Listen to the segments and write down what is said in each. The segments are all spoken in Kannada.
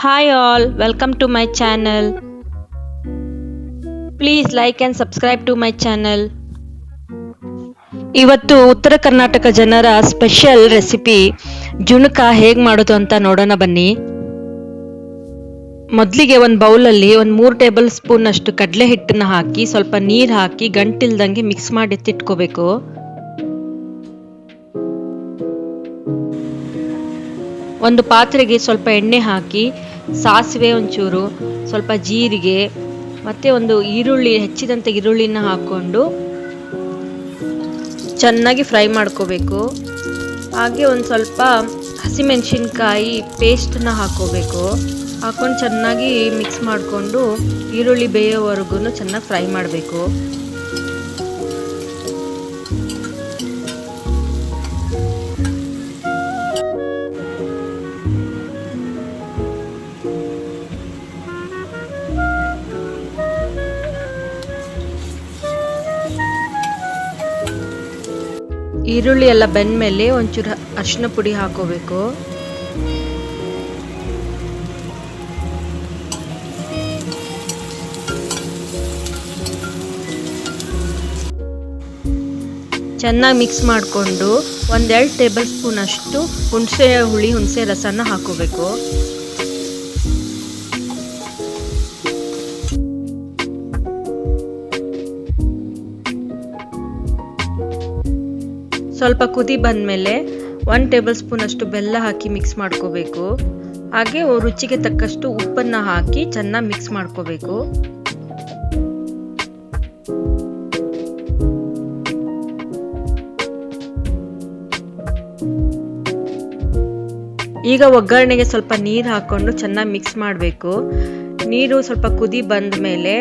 Hi all, welcome to my channel. Please like and subscribe to my channel. ಇವತ್ತು ಉತ್ತರ ಕರ್ನಾಟಕ ಜನರ ಸ್ಪೆಷಲ್ ರೆಸಿಪಿ ಜುಣಕ ಹೇಗೆ ಮಾಡೋದು ಅಂತ ನೋಡೋಣ ಬನ್ನಿ. ಮೊದಲಿಗೆ ಒಂದು ಬೌಲಲ್ಲಿ ಒಂದು 3 ಟೇಬಲ್ ಸ್ಪೂನ್ ಅಷ್ಟು ಕಡಲೆ ಹಿಟ್ಟನ್ನ ಹಾಕಿ ಸ್ವಲ್ಪ ನೀರು ಹಾಕಿ ಗಂಟಿಲ್ದಂಗೆ ಮಿಕ್ಸ್ ಮಾಡಿ ಎತ್ತಿಟ್ಕೋಬೇಕು. ಒಂದು ಪಾತ್ರೆಗೆ ಸ್ವಲ್ಪ ಎಣ್ಣೆ ಹಾಕಿ ಸಾಸಿವೆ ಒಂಚೂರು, ಸ್ವಲ್ಪ ಜೀರಿಗೆ ಮತ್ತು ಒಂದು ಈರುಳ್ಳಿ, ಹೆಚ್ಚಿದಂಥ ಈರುಳ್ಳಿನ ಹಾಕ್ಕೊಂಡು ಚೆನ್ನಾಗಿ ಫ್ರೈ ಮಾಡ್ಕೋಬೇಕು. ಹಾಗೆ ಒಂದು ಸ್ವಲ್ಪ ಹಸಿಮೆಣಸಿನ್ಕಾಯಿ ಪೇಸ್ಟನ್ನ ಹಾಕ್ಕೋಬೇಕು. ಹಾಕ್ಕೊಂಡು ಚೆನ್ನಾಗಿ ಮಿಕ್ಸ್ ಮಾಡಿಕೊಂಡು ಈರುಳ್ಳಿ ಬೇಯೋವರೆಗೂ ಚೆನ್ನಾಗಿ ಫ್ರೈ ಮಾಡಬೇಕು. ಈರುಳ್ಳಿ ಎಲ್ಲ ಬೆಂದ್ಮೇಲೆ ಒಂಚೂರು ಅರಿಶಿನ ಪುಡಿ ಹಾಕೋಬೇಕು. ಚೆನ್ನಾಗಿ ಮಿಕ್ಸ್ ಮಾಡಿಕೊಂಡು 1-2 ಟೇಬಲ್ ಸ್ಪೂನ್ ಅಷ್ಟು ಹುಣಸೆ ರಸನ ಹಾಕೋಬೇಕು. ಸ್ವಲ್ಪ ಕುದಿ ಬಂದಮೇಲೆ 1 ಟೇಬಲ್ ಸ್ಪೂನ್ ಅಷ್ಟು ಬೆಲ್ಲ ಹಾಕಿ ಮಿಕ್ಸ್ ಮಾಡ್ಕೋಬೇಕು. ಹಾಗೆ ರುಚಿಗೆ ತಕ್ಕಷ್ಟು ಉಪ್ಪನ್ನು ಹಾಕಿ ಚೆನ್ನಾಗಿ ಮಿಕ್ಸ್ ಮಾಡ್ಕೋಬೇಕು. ಈಗ ಒಗ್ಗರಣೆಗೆ ಸ್ವಲ್ಪ ನೀರು ಹಾಕ್ಕೊಂಡು ಚೆನ್ನಾಗಿ ಮಿಕ್ಸ್ ಮಾಡಬೇಕು. ನೀರು ಸ್ವಲ್ಪ ಕುದಿ ಬಂದ ಮೇಲೆ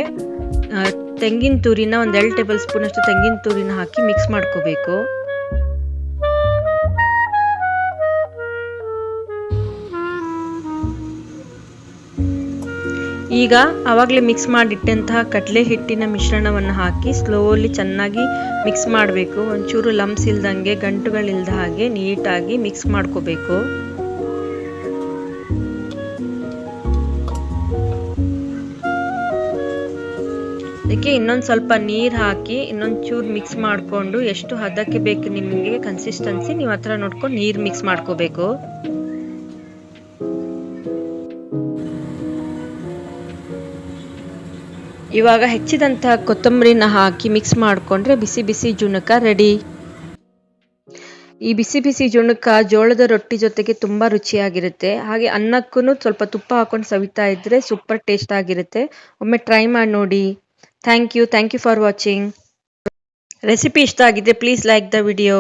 ತೆಂಗಿನ ತುರಿನ 1-2 ಟೇಬಲ್ ಸ್ಪೂನ್ ಅಷ್ಟು ತೆಂಗಿನ ತುರಿನ ಹಾಕಿ ಮಿಕ್ಸ್ ಮಾಡ್ಕೋಬೇಕು. ಈಗ ಆವಾಗಲೇ ಮಿಕ್ಸ್ ಮಾಡಿಟ್ಟಂತಹ ಕಡಲೆ ಹಿಟ್ಟಿನ ಮಿಶ್ರಣವನ್ನು ಹಾಕಿ ಸ್ಲೋಲಿ ಚೆನ್ನಾಗಿ ಮಿಕ್ಸ್ ಮಾಡಬೇಕು. ಒಂಚೂರು ಲಂಪ್ಸ್ ಇಲ್ದಂಗೆ, ಗಂಟುಗಳಿಲ್ದ ಹಾಗೆ ನೀಟಾಗಿ ಮಿಕ್ಸ್ ಮಾಡ್ಕೋಬೇಕು. ಅದಕ್ಕೆ ಇನ್ನೊಂದು ಸ್ವಲ್ಪ ನೀರು ಹಾಕಿ ಇನ್ನೊಂದು ಚೂರು ಮಿಕ್ಸ್ ಮಾಡಿಕೊಂಡು ಎಷ್ಟು ಹದಕ್ಕೆ ಬೇಕು ನಿಮಗೆ ಕನ್ಸಿಸ್ಟೆನ್ಸಿ ನೀವು ಹತ್ರ ನೋಡ್ಕೊಂಡು ನೀರು ಮಿಕ್ಸ್ ಮಾಡ್ಕೋಬೇಕು. ಇವಾಗ ಹೆಚ್ಚಿದಂತಹ ಕೊತ್ತಂಬರಿನ ಹಾಕಿ ಮಿಕ್ಸ್ ಮಾಡಿಕೊಂಡ್ರೆ ಬಿಸಿ ಬಿಸಿ ಜುಣಕ ರೆಡಿ. ಈ ಬಿಸಿ ಬಿಸಿ ಜುಣಕ ಜೋಳದ ರೊಟ್ಟಿ ಜೊತೆಗೆ ತುಂಬ ರುಚಿಯಾಗಿರುತ್ತೆ. ಹಾಗೆ ಅನ್ನಕ್ಕೂ ಸ್ವಲ್ಪ ತುಪ್ಪ ಹಾಕೊಂಡು ಸವಿತಾ ಇದ್ರೆ ಸೂಪರ್ ಟೇಸ್ಟ್ ಆಗಿರುತ್ತೆ. ಒಮ್ಮೆ ಟ್ರೈ ಮಾಡಿ ನೋಡಿ. Thank you for watching. Recipe ಇಷ್ಟ ಆಗಿದ್ರೆ ಪ್ಲೀಸ್ ಲೈಕ್ ದ ವಿಡಿಯೋ.